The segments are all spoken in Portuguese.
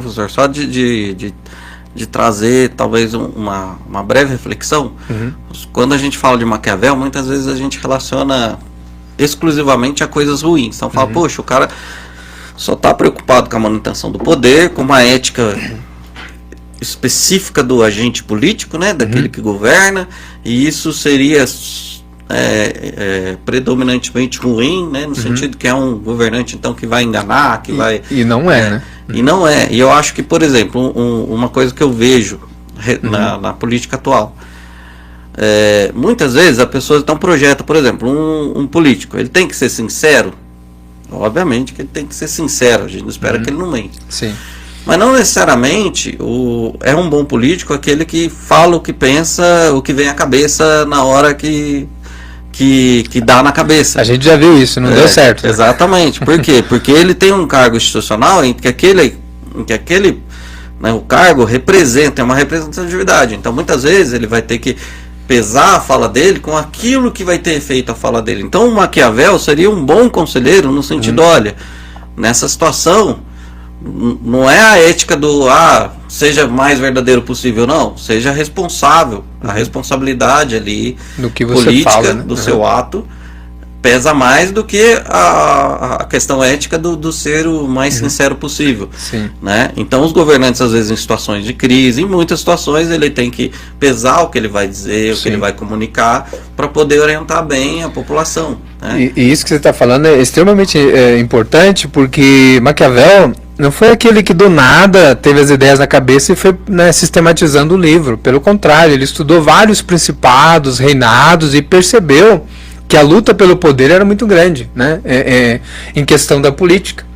professor, só de trazer talvez uma breve reflexão. Quando a gente fala de Maquiavel, muitas vezes a gente relaciona exclusivamente a coisas ruins. Então fala, poxa, o cara só está preocupado com a manutenção do poder, com uma ética específica do agente político, né, daquele que governa, e isso seria predominantemente ruim, né, no sentido que é um governante então que vai enganar, que vai... E não né? E não é. E eu acho que, por exemplo, uma coisa que eu vejo na política atual, muitas vezes a pessoa então projeta, por exemplo, um político, ele tem que ser sincero. Obviamente que ele tem que ser sincero, a gente não espera que ele não mente. Sim. Mas não necessariamente é um bom político aquele que fala o que pensa, o que vem à cabeça na hora que dá na cabeça. A gente já viu isso, não deu certo. Exatamente. Por quê? Porque ele tem um cargo institucional em que aquele né, o cargo é uma representatividade. Então muitas vezes ele vai ter que pesar a fala dele com aquilo que vai ter efeito a fala dele. Então o Maquiavel seria um bom conselheiro no sentido, olha, nessa situação não é a ética do seja mais verdadeiro possível, não, seja responsável. A responsabilidade ali do que você política fala, né? do seu ato pesa mais do que a questão ética do ser o mais sincero possível. Sim. Né? Então os governantes, às vezes, em situações de crise, em muitas situações ele tem que pesar o que ele vai dizer, o que ele vai comunicar, para poder orientar bem a população. Né? E isso que você está falando é extremamente importante, porque Maquiavel não foi aquele que do nada teve as ideias na cabeça e foi, né, sistematizando o livro. Pelo contrário, ele estudou vários principados, reinados e percebeu que a luta pelo poder era muito grande, né, em questão da política.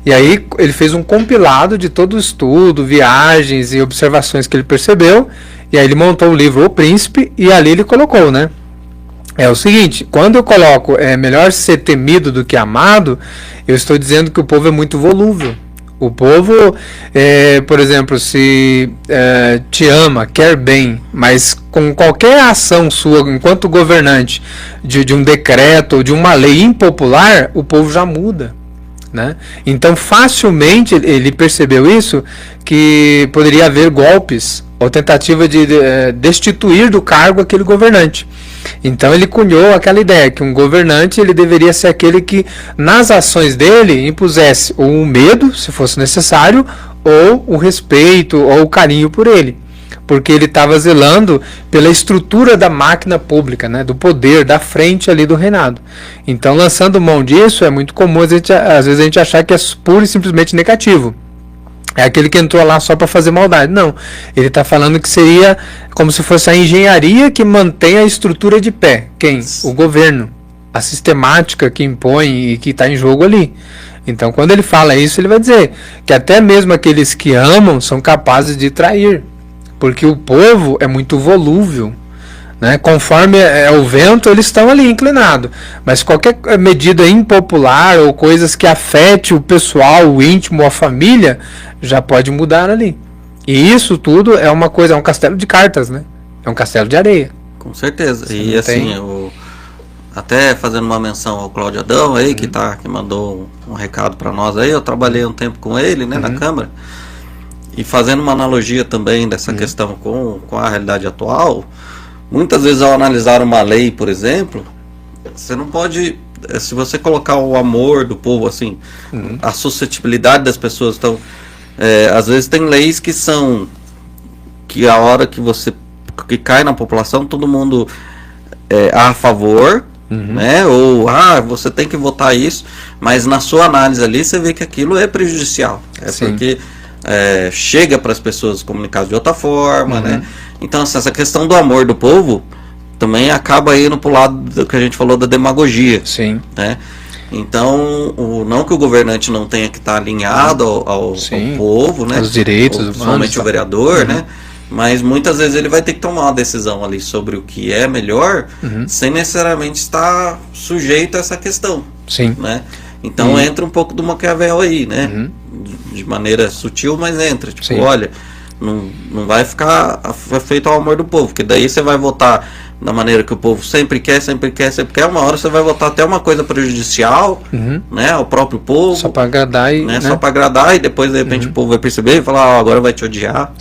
E aí ele fez um compilado de todo o estudo, viagens e observações que ele percebeu, e aí ele montou o livro O Príncipe, e ali ele colocou, né, é o seguinte: quando eu coloco melhor ser temido do que amado, eu estou dizendo que o povo é muito volúvel. O povo, por exemplo, se te ama, quer bem, mas com qualquer ação sua, enquanto governante, de um decreto ou de uma lei impopular, o povo já muda. Né? Então, facilmente ele percebeu isso, que poderia haver golpes ou tentativa de destituir do cargo aquele governante. Então ele cunhou aquela ideia que um governante ele deveria ser aquele que nas ações dele impusesse ou o medo, se fosse necessário, ou o respeito ou o carinho por ele, porque ele estava zelando pela estrutura da máquina pública, né, do poder, da frente ali do reinado. Então, lançando mão disso, é muito comum às vezes a gente achar que é pura e simplesmente negativo. É aquele que entrou lá só para fazer maldade. Não, ele está falando que seria como se fosse a engenharia que mantém a estrutura de pé. Quem? O governo. A sistemática que impõe e que está em jogo ali. Então, quando ele fala isso, ele vai dizer que até mesmo aqueles que amam são capazes de trair, porque o povo é muito volúvel. Né? Conforme o vento, eles estão ali inclinados. Mas qualquer medida impopular ou coisas que afete o pessoal, o íntimo, a família, já pode mudar ali. E isso tudo é uma coisa, é um castelo de cartas, né? É um castelo de areia. Com certeza. E assim, até fazendo uma menção ao Cláudio Adão aí, que mandou um recado para nós aí, eu trabalhei um tempo com ele, né, na Câmara. E fazendo uma analogia também dessa questão com a realidade atual, muitas vezes ao analisar uma lei, por exemplo, você não pode, se você colocar o amor do povo, assim, a suscetibilidade das pessoas, então, às vezes tem leis que a hora que cai na população, todo mundo a favor, né, ou você tem que votar isso, mas na sua análise ali você vê que aquilo é prejudicial, porque chega para as pessoas comunicadas de outra forma, né? Então essa questão do amor do povo também acaba indo para o lado do que a gente falou da demagogia. Sim. Né? Então, não que o governante não tenha que estar alinhado ao povo, né? Os direitos humanos, principalmente o vereador, né? Mas muitas vezes ele vai ter que tomar uma decisão ali sobre o que é melhor, sem necessariamente estar sujeito a essa questão. Sim. Né? Então entra um pouco do Maquiavel aí, né? De maneira sutil, mas entra. Tipo, olha, não vai ficar feito ao amor do povo, porque daí você vai votar da maneira que o povo sempre quer, uma hora você vai votar até uma coisa prejudicial, né, ao próprio povo. Só para agradar Só para agradar, e depois de repente o povo vai perceber e falar, agora vai te odiar.